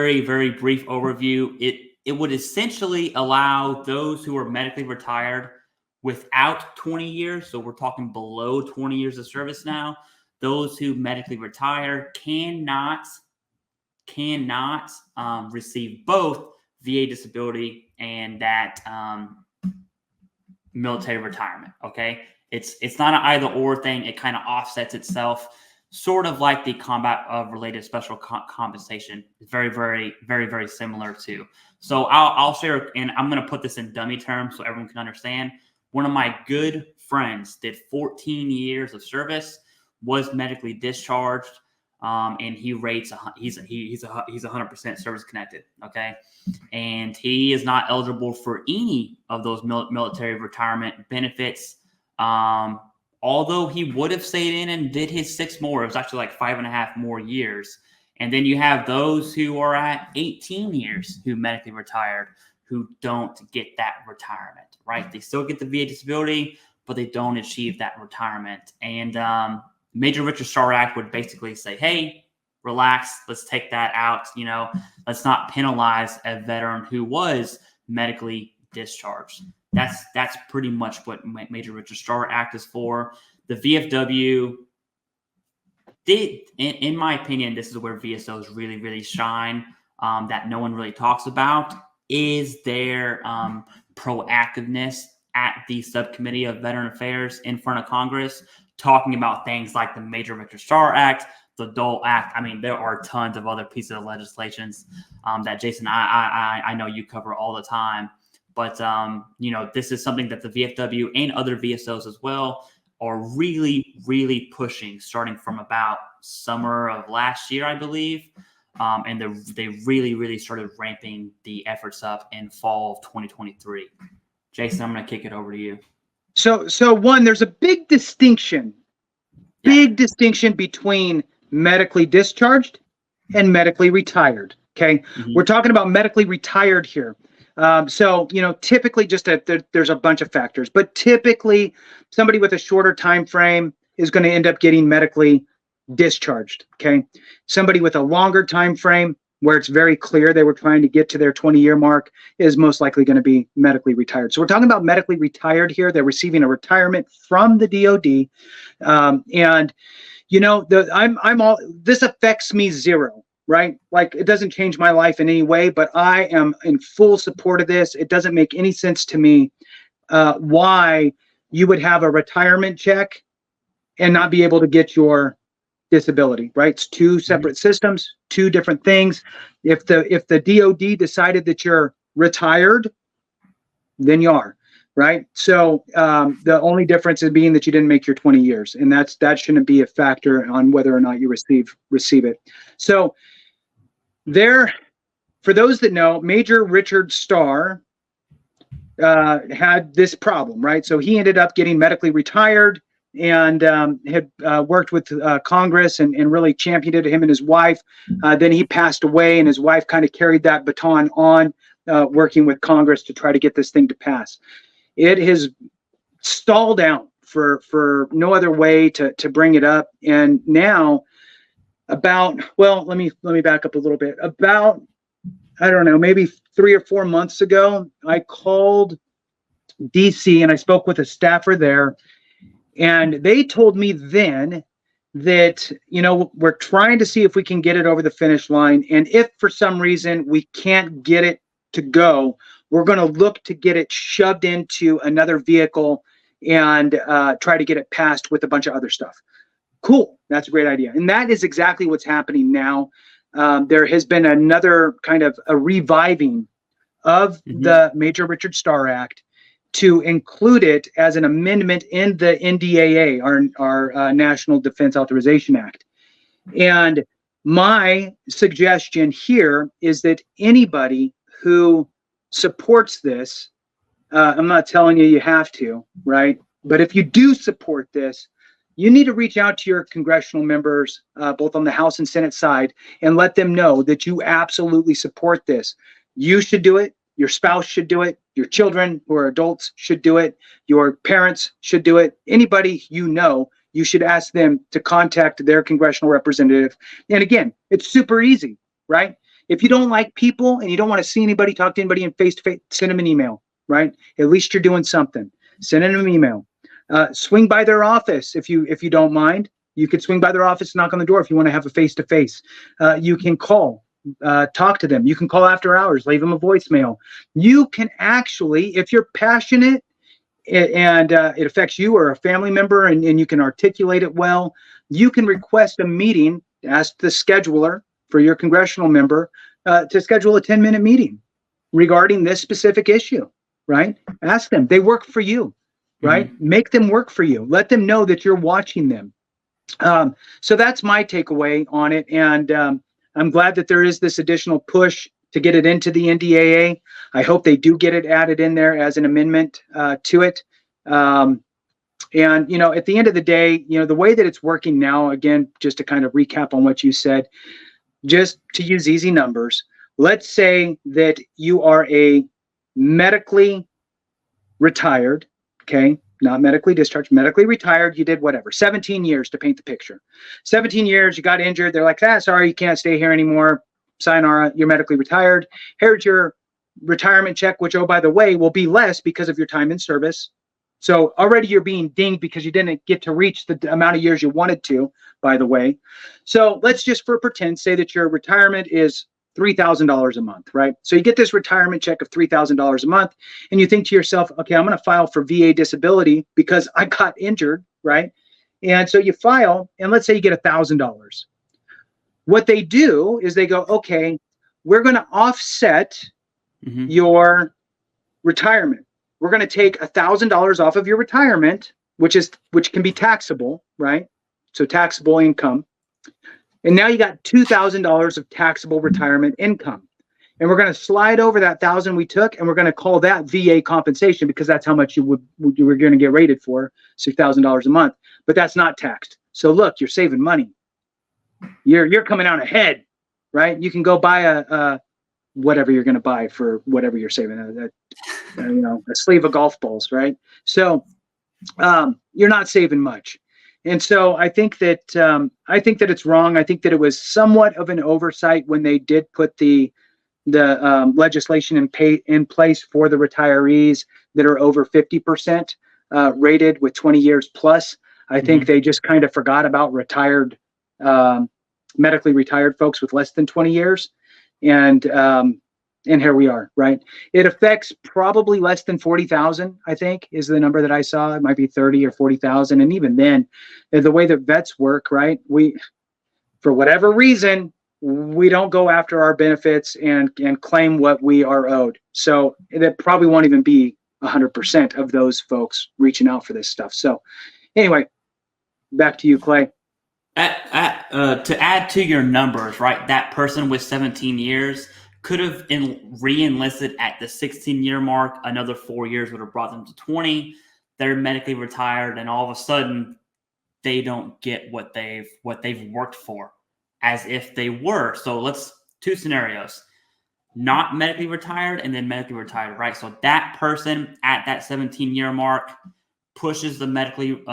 very, very brief overview. It would essentially allow those who are medically retired without 20 years, so we're talking below 20 years of service now, those who medically retire cannot receive both VA disability and that military retirement. Okay, it's not an either or thing. It kind of offsets itself, sort of like the combat related special compensation. It's very, very, very, very similar to. So I'll share, and I'm going to put this in dummy terms so everyone can understand. One of my good friends did 14 years of service, was medically discharged, and he rates he's 100% service connected. Okay, and he is not eligible for any of those military retirement benefits. Although he would have stayed in and did his 6 more, it was actually like 5.5 more years. And then you have those who are at 18 years who medically retired who don't get that retirement, right? They still get the VA disability, but they don't achieve that retirement. And Major Richard Starr Act would basically say, hey, relax, let's take that out. Let's not penalize a veteran who was medically discharged. That's pretty much what Major Richard Starr Act is for. The VFW did, in my opinion, this is where VSOs really, really shine, that no one really talks about, is their proactiveness at the Subcommittee of Veteran Affairs in front of Congress, talking about things like the Major Richard Starr Act, the Dole Act. I mean, there are tons of other pieces of legislations that, Jason, I know you cover all the time. But, this is something that the VFW and other VSOs as well are really, really pushing, starting from about summer of last year, I believe. And they really, really started ramping the efforts up in fall of 2023. Jason, I'm going to kick it over to you. So one, there's a big distinction between medically discharged and medically retired. Okay. Mm-hmm. We're talking about medically retired here. Typically there's a bunch of factors, but typically somebody with a shorter time frame is going to end up getting medically discharged. Okay. Somebody with a longer time frame where it's very clear they were trying to get to their 20-year mark is most likely going to be medically retired. So we're talking about medically retired here. They're receiving a retirement from the DoD. This affects me zero. Right? Like, it doesn't change my life in any way, but I am in full support of this. It doesn't make any sense to me why you would have a retirement check and not be able to get your disability, right? It's two separate systems, two different things. If the DoD decided that you're retired, then you are, right? So the only difference is being that you didn't make your 20 years, and that shouldn't be a factor on whether or not you receive it. So for those that know, Major Richard Starr had this problem, right? So he ended up getting medically retired and had worked with Congress and really championed it, him and his wife. Then he passed away, and his wife kind of carried that baton on, working with Congress to try to get this thing to pass. It has stalled out for no other way to bring it up. And now let me back up a little bit. About, I don't know, maybe 3 or 4 months ago, I called DC and I spoke with a staffer there, and they told me then that, we're trying to see if we can get it over the finish line. And if for some reason we can't get it to go, we're going to look to get it shoved into another vehicle and try to get it passed with a bunch of other stuff. Cool. That's a great idea. And that is exactly what's happening now. There has been another kind of a reviving of the Major Richard Starr Act to include it as an amendment in the NDAA, our National Defense Authorization Act. And my suggestion here is that anybody who supports this, I'm not telling you have to, right? But if you do support this, you need to reach out to your congressional members, both on the House and Senate side, and let them know that you absolutely support this. You should do it. Your spouse should do it. Your children who are adults should do it. Your parents should do it. Anybody you should ask them to contact their congressional representative. And again, it's super easy, right? If you don't like people and you don't want to see anybody, talk to anybody in face-to-face, send them an email, right? At least you're doing something. Send them an email. Swing by their office if you don't mind. You could swing by their office, knock on the door if you want to have a face-to-face. You can call, talk to them. You can call after hours, leave them a voicemail. You can actually, if you're passionate and it affects you or a family member and you can articulate it well, you can request a meeting, ask the scheduler for your congressional member to schedule a 10-minute meeting regarding this specific issue, right? Ask them. They work for you, right? Make them work for you. Let them know that you're watching them. So that's my takeaway on it. And I'm glad that there is this additional push to get it into the NDAA. I hope they do get it added in there as an amendment to it. And, you know, at the end of the day, you know, the way that it's working now, again, just to kind of recap on what you said, just to use easy numbers, let's say that you are a medically retired, okay, not medically discharged, medically retired, you did whatever, 17 years to paint the picture. 17 years, you got injured, they're like, sorry, you can't stay here anymore, sayonara, you're medically retired. Here's your retirement check, which, oh, by the way, will be less because of your time in service. So already you're being dinged because you didn't get to reach the amount of years you wanted to, by the way. So let's just, for pretend, say that your retirement is $3,000 a month, right? So you get this retirement check of $3,000 a month, and you think to yourself, okay, I'm going to file for VA disability because I got injured, right? And so you file, and let's say you get $1,000. What they do is they go, okay, we're going to offset your retirement. We're going to take $1,000 off of your retirement, which can be taxable, right? So taxable income. And now you got $2,000 of taxable retirement income. And we're going to slide over that $1,000 we took, and we're going to call that VA compensation because that's how much you were going to get rated for, $6,000 a month. But that's not taxed. So look, you're saving money. You're coming out ahead, right? You can go buy a whatever you're going to buy for whatever you're saving, a sleeve of golf balls, right? So you're not saving much. And so I think that it's wrong. I think that it was somewhat of an oversight when they did put the legislation in place for the retirees that are over 50% rated with 20 years plus. I think they just kind of forgot about medically retired folks with less than 20 years. And here we are, right? It affects probably less than 40,000, I think, is the number that I saw. It might be 30 or 40,000. And even then, the way that vets work, right? For whatever reason, we don't go after our benefits and claim what we are owed. So that probably won't even be 100% of those folks reaching out for this stuff. So anyway, back to you, Clay. To add to your numbers, right? That person with 17 years could have re-enlisted at the 16-year mark. Another 4 years would have brought them to 20. They're medically retired, and all of a sudden, they don't get what they've worked for, as if they were. So two scenarios: not medically retired and then medically retired, right? So that person at that 17-year mark pushes the medically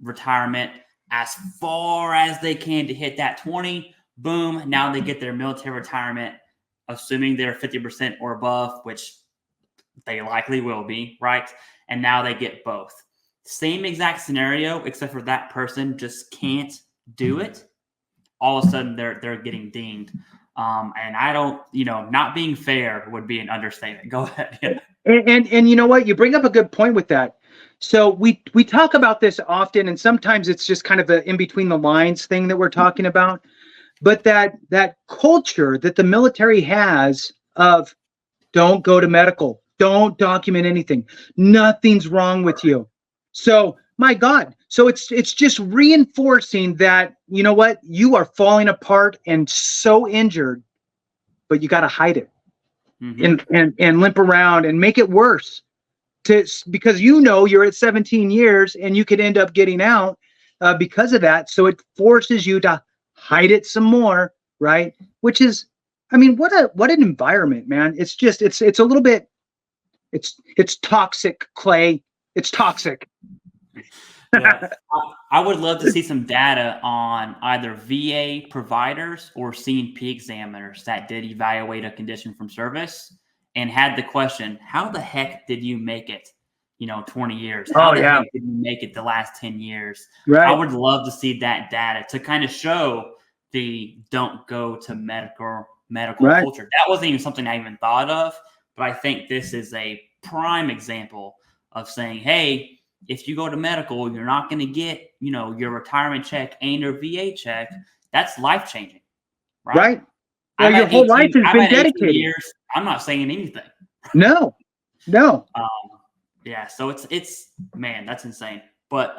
retirement as far as they can to hit that 20. Boom. Now they get their military retirement, assuming they're 50% or above, which they likely will be, right? And now they get both. Same exact scenario, except for that person just can't do it. All of a sudden, they're getting dinged. And I don't, not being fair would be an understatement. Go ahead. Yeah. And you know what? You bring up a good point with that. So we talk about this often, and sometimes it's just kind of an in between the lines thing that we're talking about. But that culture that the military has of don't go to medical, don't document anything, nothing's wrong with you. So my God, so it's just reinforcing that, you know what, you are falling apart and so injured, but you got to hide it and limp around and make it worse. Because you're at 17 years and you could end up getting out because of that. So it forces you to hide it some more, right? Which is, I mean, what an environment, man. It's just, it's a little bit, it's toxic, Clay. It's toxic. But I would love to see some data on either VA providers or C&P examiners that did evaluate a condition from service and had the question, how the heck did you make it, 20 years? How Oh, the yeah. heck did you make it the last 10 years? Right. I would love to see that data to kind of show the don't go to medical Right. culture. That wasn't even something I even thought of, but I think this is a prime example of saying, hey, if you go to medical, you're not going to get, your retirement check and your VA check. That's life-changing, right? Right. Well, I'm your at whole 18 life has I'm been at 18 dedicated. years. I'm not saying anything. No. Yeah. So it's man, that's insane. But